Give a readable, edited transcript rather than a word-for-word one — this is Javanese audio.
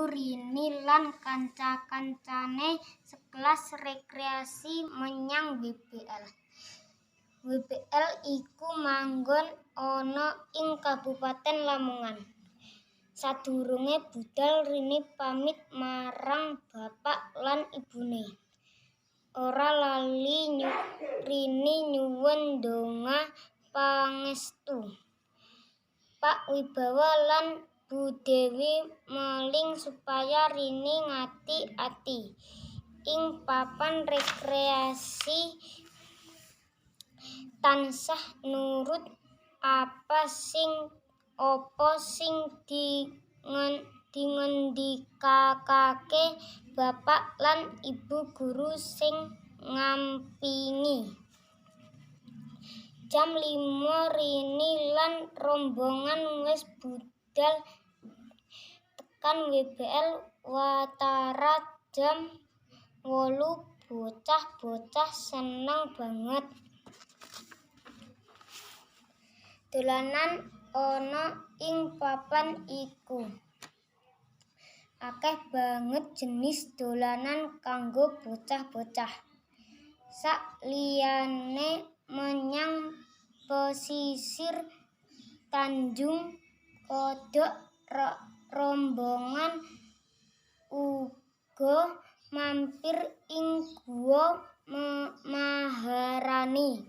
Rini lan kanca-kancane sekelas rekreasi menyang WBL. WBL iku manggon ana ing Kabupaten Lamongan. Sadurunge budal Rini pamit marang bapak lan ibune. Ora lali Rini nyuwun donga pangestu Pak Wibawa lan Bu Dewi meling supaya Rini ngati-ati ing papan rekreasi, tansah nurut apa sing dingendikake bapak lan ibu guru sing ngampingi. Jam 5 Rini lan rombongan wis budal tekan WBL. Watara jam 8 bocah-bocah seneng banget dolanan ana ing papan iku. Akeh banget jenis dolanan kanggo bocah-bocah. Sakliyane menyang pesisir Tanjung Kodok, rombongan uga mampir ing Guwa Maharani.